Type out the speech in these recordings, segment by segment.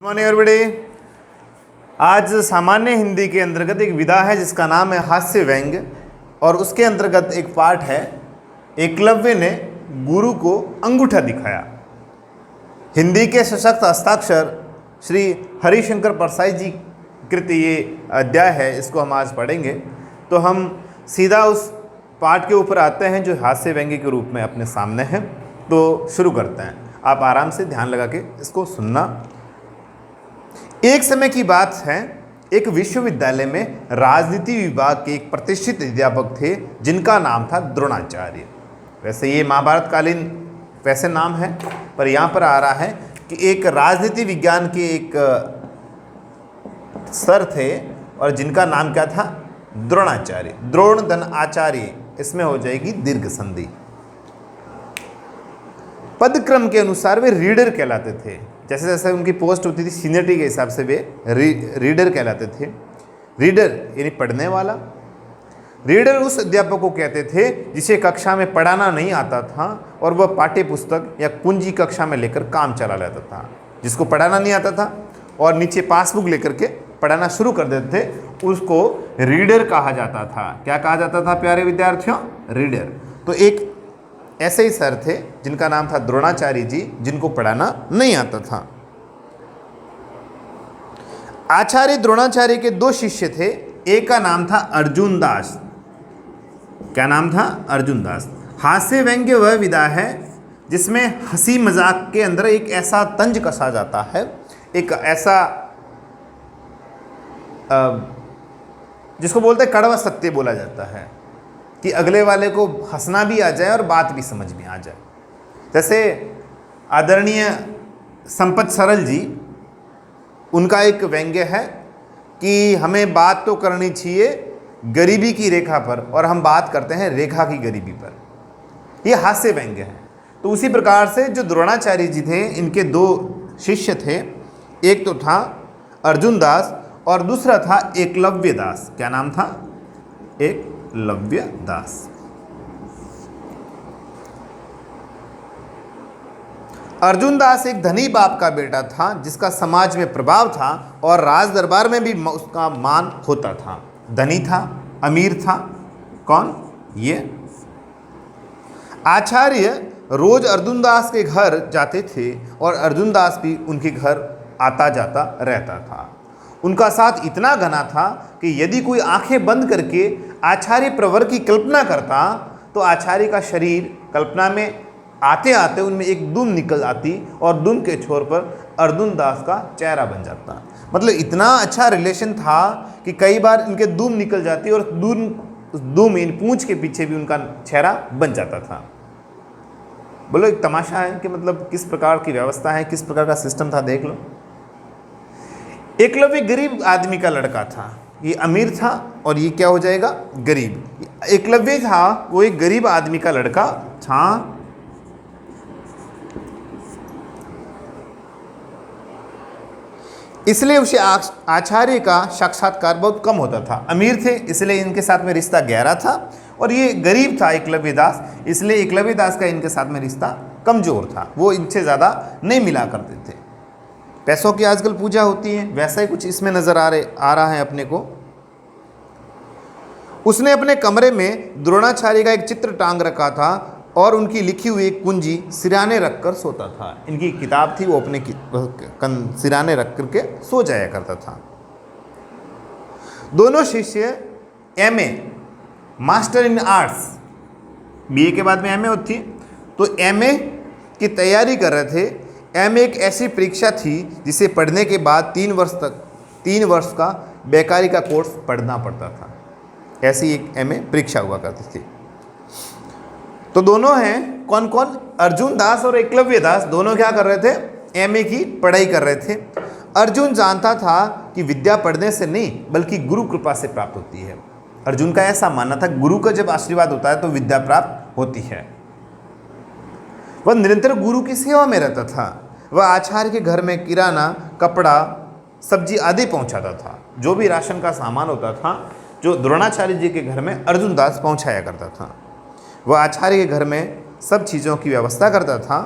Morning everybody. आज सामान्य हिंदी के अंतर्गत एक विधा है जिसका नाम है हास्य व्यंग्य, और उसके अंतर्गत एक पाठ है एकलव्य ने गुरु को अंगूठा दिखाया। हिंदी के सशक्त हस्ताक्षर श्री हरिशंकर परसाई जी कृत ये अध्याय है, इसको हम आज पढ़ेंगे। तो हम सीधा उस पाठ के ऊपर आते हैं जो हास्य व्यंग्य के रूप में अपने सामने है। तो शुरू करते हैं, आप आराम से ध्यान लगा के इसको सुनना। एक समय की बात है, एक विश्वविद्यालय में राजनीति विभाग के एक प्रतिष्ठित अध्यापक थे जिनका नाम था द्रोणाचार्य। वैसे ये महाभारत कालीन वैसे नाम है, पर यहाँ पर आ रहा है कि एक राजनीति विज्ञान के एक सर थे और जिनका नाम क्या था, द्रोणाचार्य। द्रोण धन आचार्य, इसमें हो जाएगी दीर्घ संधि। पदक्रम के अनुसार वे रीडर कहलाते थे। जैसे जैसे उनकी पोस्ट होती थी सीनियरिटी के हिसाब से वे रीडर कहलाते थे। रीडर यानी पढ़ने वाला। रीडर उस अध्यापक को कहते थे जिसे कक्षा में पढ़ाना नहीं आता था और वह पाठ्य पुस्तक या कुंजी कक्षा में लेकर काम चला लेता था। जिसको पढ़ाना नहीं आता था और नीचे पासबुक लेकर के पढ़ाना शुरू कर देते थे, उसको रीडर कहा जाता था। क्या कहा जाता था प्यारे विद्यार्थियों? रीडर। तो एक ऐसे ही सर थे जिनका नाम था द्रोणाचार्य जी, जिनको पढ़ाना नहीं आता था। आचार्य द्रोणाचार्य के दो शिष्य थे। एक का नाम था अर्जुन दास। क्या नाम था? अर्जुन दास। हास्य व्यंग्य वह विधा है जिसमें हंसी मजाक के अंदर एक ऐसा तंज कसा जाता है, एक ऐसा जिसको बोलते हैं कड़वा सत्य बोला जाता है कि अगले वाले को हंसना भी आ जाए और बात भी समझ में आ जाए। जैसे आदरणीय संपत सरल जी, उनका एक व्यंग्य है कि हमें बात तो करनी चाहिए गरीबी की रेखा पर, और हम बात करते हैं रेखा की गरीबी पर। ये हास्य व्यंग्य है। तो उसी प्रकार से जो द्रोणाचार्य जी थे, इनके दो शिष्य थे। एक तो था अर्जुन दास और दूसरा था एकलव्य दास। क्या नाम था? एकलव्य दास। अर्जुन दास एक धनी बाप का बेटा था जिसका समाज में प्रभाव था और राज दरबार में भी उसका मान होता था। धनी था, अमीर था। कौन? ये आचार्य रोज अर्जुन दास के घर जाते थे और अर्जुन दास भी उनके घर आता जाता रहता था। उनका साथ इतना घना था कि यदि कोई आंखें बंद करके आचार्य प्रवर की कल्पना करता तो आचार्य का शरीर कल्पना में आते आते उनमें एक दुम निकल आती और दुम के छोर पर अर्जुन दास का चेहरा बन जाता। मतलब इतना अच्छा रिलेशन था कि कई बार इनके दुम निकल जाती और दुम इन पूंछ के पीछे भी उनका चेहरा बन जाता था। बोलो, एक तमाशा है कि मतलब किस प्रकार की व्यवस्था है, किस प्रकार का सिस्टम था, देख लो। एकलव्य गरीब आदमी का लड़का था, ये अमीर था और ये क्या हो जाएगा? गरीब। एकलव्य था वो एक गरीब आदमी का लड़का था। इसलिए उसे आचार्य का साक्षात्कार बहुत कम होता था। अमीर थे इसलिए इनके साथ में रिश्ता गहरा था, और ये गरीब था एकलव्य दास, इसलिए एकलव्य दास का इनके साथ में रिश्ता कमजोर था। वो इनसे ज़्यादा नहीं मिला करते थे। पैसों की आजकल पूजा होती है, वैसा ही कुछ इसमें नजर आ रहा है अपने को। उसने अपने कमरे में द्रोणाचार्य का एक चित्र टांग रखा था और उनकी लिखी हुई एक कुंजी सिराने रखकर सोता था। इनकी किताब थी, वो अपने सिराने रख करके सो जाया करता था। दोनों शिष्य MA master in arts, BA के बाद में एमए होती, तो एमए की तैयारी कर रहे थे। एमए एक ऐसी परीक्षा थी जिसे पढ़ने के बाद 3 वर्ष का बेकारी का कोर्स पढ़ना पड़ता था। ऐसी एक एमए परीक्षा हुआ करती थी। तो दोनों हैं, कौन कौन? अर्जुन दास और एकलव्य दास, दोनों क्या कर रहे थे? एमए की पढ़ाई कर रहे थे। अर्जुन जानता था कि विद्या पढ़ने से नहीं बल्कि गुरु कृपा से प्राप्त होती है। अर्जुन का ऐसा मानना था, गुरु का जब आशीर्वाद होता है तो विद्या प्राप्त होती है। वह निरंतर गुरु की सेवा में रहता था। वह आचार्य के घर में किराना, कपड़ा, सब्जी आदि पहुंचाता था। जो भी राशन का सामान होता था, जो द्रोणाचार्य जी के घर में अर्जुन दास पहुंचाया करता था। वह आचार्य के घर में सब चीज़ों की व्यवस्था करता था।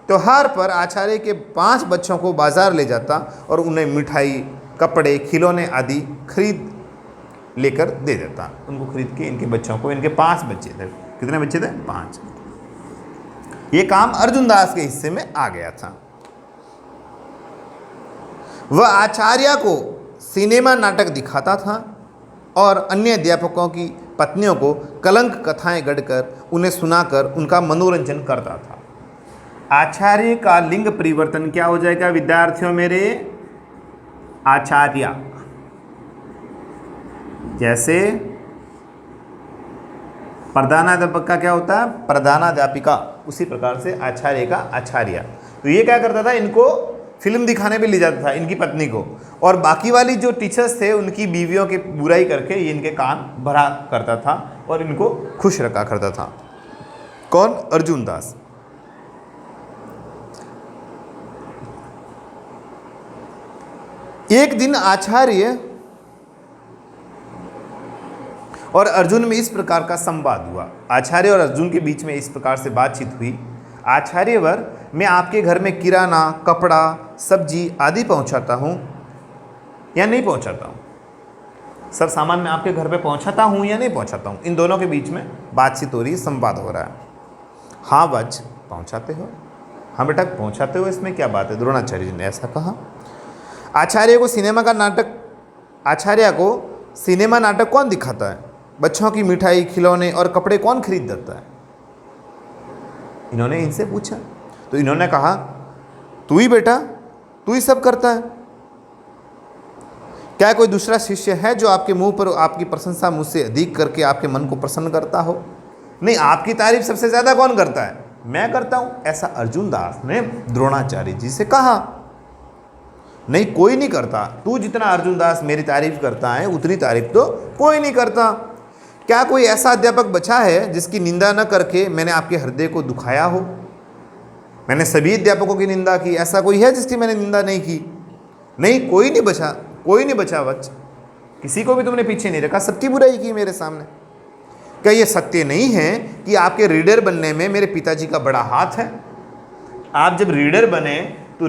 त्योहार पर आचार्य के 5 बच्चों को बाजार ले जाता और उन्हें मिठाई, कपड़े, खिलौने आदि खरीद लेकर दे देता। उनको खरीद के इनके बच्चों को, इनके 5 बच्चे थे। कितने बच्चे थे? 5। ये काम अर्जुन दास के हिस्से में आ गया था। वह आचार्य को सिनेमा नाटक दिखाता था और अन्य अध्यापकों की पत्नियों को कलंक कथाएं गढ़कर उन्हें सुनाकर उनका मनोरंजन करता था। आचार्य का लिंग परिवर्तन क्या हो जाएगा विद्यार्थियों मेरे? आचार्य। जैसे प्रधानाध्यापक का क्या होता है? प्रधानाध्यापिका। उसी प्रकार से आचार्य का आचार्य। तो ये क्या करता था? इनको फिल्म दिखाने भी ले जाता था, इनकी पत्नी को, और बाकी वाली जो टीचर्स थे उनकी बीवियों की बुराई करके ये इनके कान भरा करता था और इनको खुश रखा करता था। कौन? अर्जुन दास। एक दिन आचार्य और अर्जुन में इस प्रकार का संवाद हुआ। आचार्य और अर्जुन के बीच में इस प्रकार से बातचीत हुई। आचार्यवर, मैं आपके घर में किराना, कपड़ा, सब्जी आदि पहुंचाता हूं या नहीं पहुंचाता हूं? सब सामान मैं आपके घर पे पहुंचाता हूं या नहीं पहुंचाता हूं? इन दोनों के बीच में बातचीत हो रही है, संवाद हो रहा है। हाँ वज, पहुंचाते हो। हाँ बेटा पहुंचाते हो, इसमें क्या बात है? द्रोणाचार्य जी ने ऐसा कहा। आचार्य को सिनेमा नाटक कौन दिखाता है? बच्चों की मिठाई, खिलौने और कपड़े कौन खरीद देता है? इन्होंने इनसे पूछा तो इन्होंने कहा, तू ही बेटा, तू ही सब करता है। क्या कोई दूसरा शिष्य है जो आपके मुंह पर आपकी प्रशंसा मुझसे अधिक करके आपके मन को प्रसन्न करता हो? नहीं, आपकी तारीफ सबसे ज्यादा कौन करता है? मैं करता हूं। ऐसा अर्जुन दास ने द्रोणाचार्य जी से कहा। नहीं, कोई नहीं करता। तू जितना अर्जुन दास मेरी तारीफ करता है उतनी तारीफ तो कोई नहीं करता। क्या कोई ऐसा अध्यापक बचा है जिसकी निंदा न करके मैंने आपके हृदय को दुखाया हो? मैंने सभी अध्यापकों की निंदा की, ऐसा कोई है जिसकी मैंने निंदा नहीं की? नहीं, कोई नहीं बचा, कोई नहीं बचा बच। किसी को भी तुमने पीछे नहीं रखा, सबकी बुराई की मेरे सामने। क्या ये सत्य नहीं है कि आपके रीडर बनने में मेरे पिताजी का बड़ा हाथ है? आप जब रीडर बने तो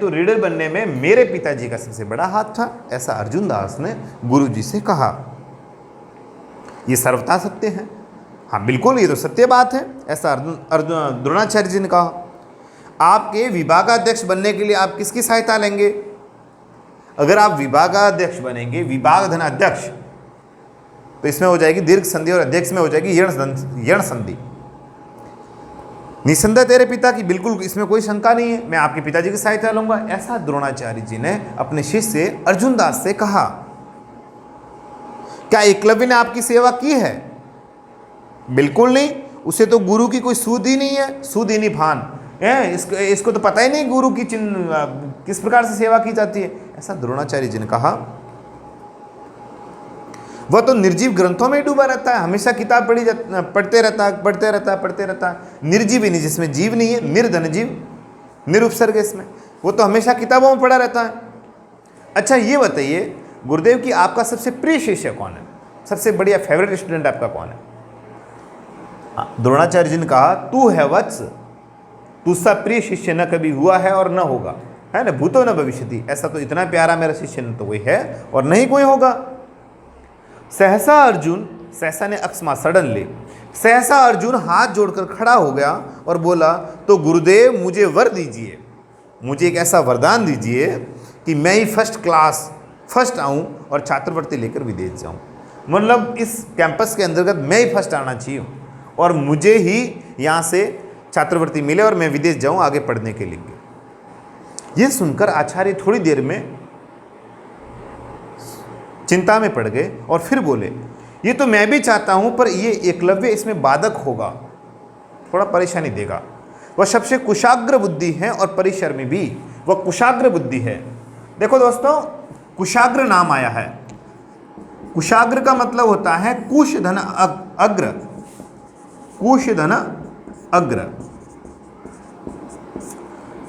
रीडर बनने में मेरे पिताजी का सबसे बड़ा हाथ था। ऐसा अर्जुन दास ने गुरु जी से कहा। ये सर्वथा सत्य है। हाँ बिल्कुल, ये तो सत्य बात है। ऐसा अर्जुन द्रोणाचार्य जी ने कहा। आपके विभागाध्यक्ष बनने के लिए आप किसकी सहायता लेंगे? अगर आप विभागाध्यक्ष बनेंगे, विभाग धन अध्यक्ष, तो इसमें हो जाएगी दीर्घ संधि और अध्यक्ष में हो जाएगी यण संधि। निसंदेह तेरे पिता की, बिल्कुल इसमें कोई शंका नहीं है, मैं आपके पिताजी की सहायता लूंगा। ऐसा द्रोणाचार्य जी ने अपने शिष्य अर्जुन दास से कहा। क्या एकलव्य ने आपकी सेवा की है? बिल्कुल नहीं, उसे तो गुरु की कोई सूद ही नहीं है, सूद ही नहीं भान है। इसको तो पता ही नहीं गुरु की किस प्रकार से सेवा की जाती है। ऐसा द्रोणाचार्य जी ने कहा। वह तो निर्जीव ग्रंथों में डूबा रहता है, हमेशा किताब पढ़ते रहता है। निर्जीव ही नहीं, जिसमें जीव नहीं है, निर्धन जीव, निरुपसर्ग इसमें, वो तो हमेशा किताबों में पढ़ा रहता है। अच्छा ये बताइए गुरुदेव की आपका सबसे प्रिय शिष्य कौन है? सबसे बढ़िया फेवरेट स्टूडेंट आपका कौन है? द्रोणाचार्य जी ने कहा, तू है वत्स, तुझसा प्रिय शिष्य न कभी हुआ है और न होगा, है ना, भूतो न भविष्यति। ऐसा तो इतना प्यारा मेरा शिष्य न तो कोई है और नहीं कोई होगा। सहसा ने अकस्मात सडनली, सहसा अर्जुन हाथ जोड़कर खड़ा हो गया और बोला, तो गुरुदेव मुझे वर दीजिए, मुझे एक ऐसा वरदान दीजिए कि मैं ही फर्स्ट आऊं और छात्रवृत्ति लेकर विदेश जाऊं। मतलब इस कैंपस के अंतर्गत मैं ही फर्स्ट आना चाहिए और मुझे ही यहाँ से छात्रवृत्ति मिले और मैं विदेश जाऊं आगे पढ़ने के लिए। ये सुनकर आचार्य थोड़ी देर में चिंता में पड़ गए और फिर बोले, ये तो मैं भी चाहता हूं, पर ये एकलव्य इसमें बाधक होगा, थोड़ा परेशानी देगा। वह सबसे कुशाग्र बुद्धि है और परिसर में भी वह कुशाग्र बुद्धि है। देखो दोस्तों, कुशाग्र नाम आया है। कुशाग्र का मतलब होता है कुश धन अग्र, कुश धन अग्र।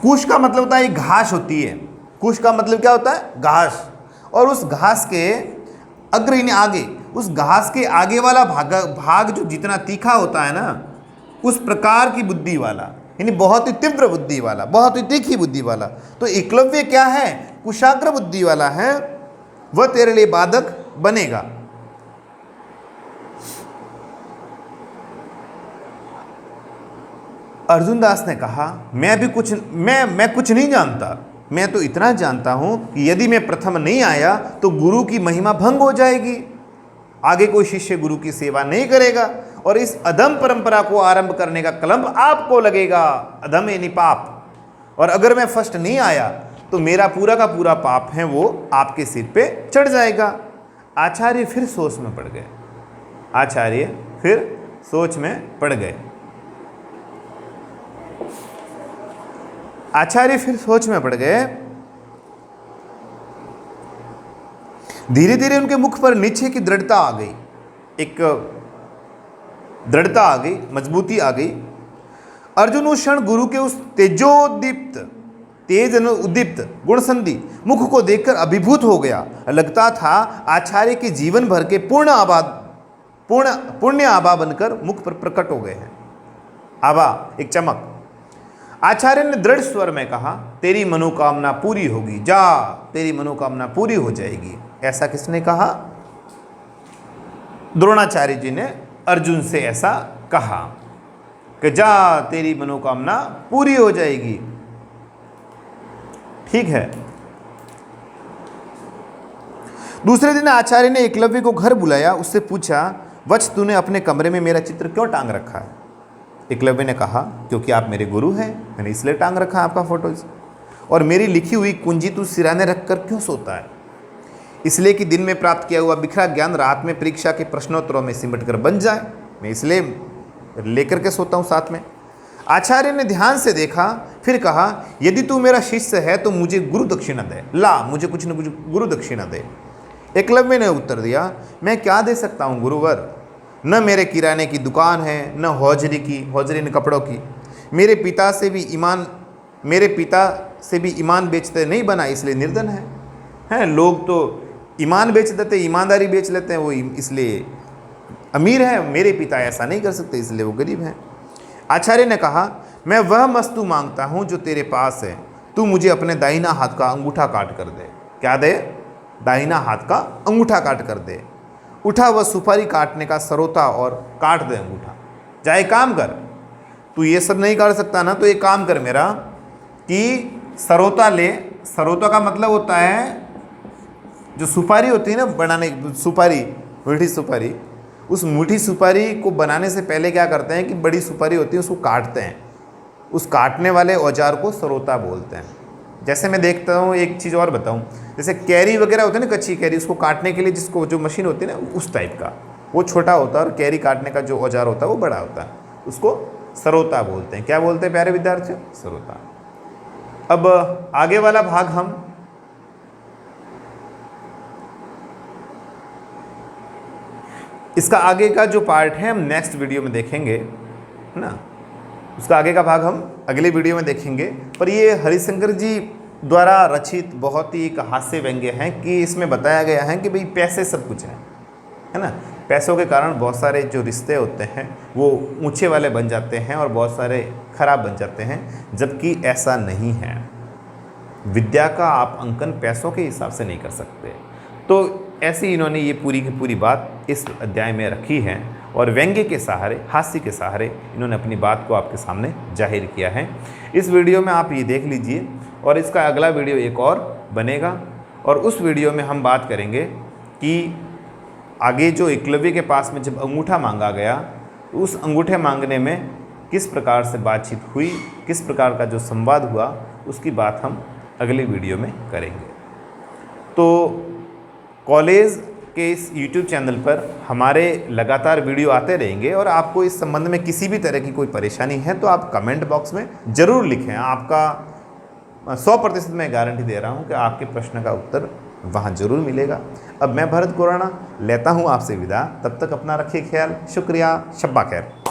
कुश का मतलब होता है घास होती है। कुश का मतलब क्या होता है? घास। और उस घास के अग्र यानी आगे, उस घास के आगे वाला भाग जो जितना तीखा होता है ना, उस प्रकार की बुद्धि वाला, यानी बहुत ही तीव्र बुद्धि वाला, बहुत ही तीखी बुद्धि वाला। तो एकलव्य क्या है? कुशाग्र बुद्धि वाला है, वह तेरे लिए बाधक बनेगा। अर्जुन दास ने कहा, मैं कुछ नहीं जानता, मैं तो इतना जानता हूं कि यदि मैं प्रथम नहीं आया तो गुरु की महिमा भंग हो जाएगी, आगे कोई शिष्य गुरु की सेवा नहीं करेगा और इस अधम परंपरा को आरंभ करने का कलंक आपको लगेगा, अधम यानी पाप। और अगर मैं फर्स्ट नहीं आया तो मेरा पूरा का पूरा पाप है वो आपके सिर पे चढ़ जाएगा। आचार्य फिर सोच में पड़ गए, आचार्य फिर सोच में पड़ गए, आचार्य फिर सोच में पड़ गए। धीरे धीरे उनके मुख पर निश्चय की दृढ़ता आ गई, एक दृढ़ता आ गई, मजबूती आ गई। अर्जुन उस क्षण गुरु के उस तेज उद्दीप्त गुण संधि मुख को देखकर अभिभूत हो गया। लगता था आचार्य के जीवन भर के पुण्य आभा बनकर मुख पर प्रकट हो गए हैं। आभा एक चमक। आचार्य ने दृढ़ स्वर में कहा, तेरी मनोकामना पूरी होगी, जा तेरी मनोकामना पूरी हो जाएगी। ऐसा किसने कहा? द्रोणाचार्य जी ने अर्जुन से ऐसा कहा कि जा तेरी मनोकामना पूरी हो जाएगी। ठीक है। दूसरे दिन आचार्य ने एकलव्य को घर बुलाया, उससे पूछा, वत्स तूने अपने कमरे में मेरा चित्र क्यों टांग रखा है? एकलव्य ने कहा, क्योंकि आप मेरे गुरु हैं, मैंने इसलिए टांग रखा है आपका फोटोज। और मेरी लिखी हुई कुंजी तू सिराने रखकर क्यों सोता है? इसलिए कि दिन में प्राप्त किया हुआ बिखरा ज्ञान रात में परीक्षा के प्रश्नोत्तरों में सिमट कर बन जाए, मैं इसलिए लेकर के सोता हूँ साथ में। आचार्य ने ध्यान से देखा, फिर कहा, यदि तू मेरा शिष्य है तो मुझे गुरु दक्षिणा दे, ला मुझे कुछ न कुछ गुरु दक्षिणा दे। एकलव्य ने उत्तर दिया, मैं क्या दे सकता हूँ गुरुवर, न मेरे किराने की दुकान है, न हौजरी न कपड़ों की। मेरे पिता से भी ईमान बेचते नहीं बना, इसलिए निर्धन है। लोग तो ईमान बेच देते, ईमानदारी बेच लेते हैं, वो इसलिए अमीर है। मेरे पिता ऐसा नहीं कर सकते, इसलिए वो गरीब हैं। आचार्य ने कहा, मैं वह वस्तु मांगता हूँ जो तेरे पास है, तू मुझे अपने दाहिना हाथ का अंगूठा काट कर दे। क्या दे? दाहिना हाथ का अंगूठा काट कर दे। उठा वह सुपारी काटने का सरोता और काट दे अंगूठा। जा एक काम कर, तू ये सब नहीं कर सकता ना, तो एक काम कर मेरा कि सरोता ले। सरोता का मतलब होता है जो सुपारी होती है ना बनाने, सुपारी, मीठी सुपारी। उस मीठी सुपारी को बनाने से पहले क्या करते हैं कि बड़ी सुपारी होती है उसको काटते हैं, उस काटने वाले औजार को सरोता बोलते हैं। जैसे मैं देखता हूँ, एक चीज़ और बताऊँ, जैसे कैरी वगैरह होती है ना, कच्ची कैरी, उसको काटने के लिए जिसको जो मशीन होती है ना, उस टाइप का वो छोटा होता है, और कैरी काटने का जो औजार होता है वो बड़ा होता है, उसको सरोता बोलते हैं। क्या बोलते हैं प्यारे विद्यार्थियों? सरोता। अब आगे वाला भाग हम इसका आगे का जो पार्ट है हम नेक्स्ट वीडियो में देखेंगे, है ना। उसका आगे का भाग हम अगले वीडियो में देखेंगे। पर ये हरिशंकर जी द्वारा रचित बहुत ही एक हास्य व्यंग्य है कि इसमें बताया गया है कि भाई पैसे सब कुछ है ना। पैसों के कारण बहुत सारे जो रिश्ते होते हैं वो ऊंचे वाले बन जाते हैं और बहुत सारे खराब बन जाते हैं, जबकि ऐसा नहीं है। विद्या का आप अंकन पैसों के हिसाब से नहीं कर सकते। तो ऐसी इन्होंने ये पूरी की पूरी बात इस अध्याय में रखी है और व्यंग्य के सहारे, हास्य के सहारे इन्होंने अपनी बात को आपके सामने जाहिर किया है। इस वीडियो में आप ये देख लीजिए और इसका अगला वीडियो एक और बनेगा और उस वीडियो में हम बात करेंगे कि आगे जो एकलव्य के पास में जब अंगूठा मांगा गया तो उस अंगूठे मांगने में किस प्रकार से बातचीत हुई, किस प्रकार का जो संवाद हुआ, उसकी बात हम अगली वीडियो में करेंगे। तो कॉलेज के इस YouTube चैनल पर हमारे लगातार वीडियो आते रहेंगे और आपको इस संबंध में किसी भी तरह की कोई परेशानी है तो आप कमेंट बॉक्स में ज़रूर लिखें। आपका 100% मैं गारंटी दे रहा हूं कि आपके प्रश्न का उत्तर वहां ज़रूर मिलेगा। अब मैं भरत खुराना लेता हूं आपसे विदा, तब तक अपना रखिए ख्याल। शुक्रिया, शब्बा खैर।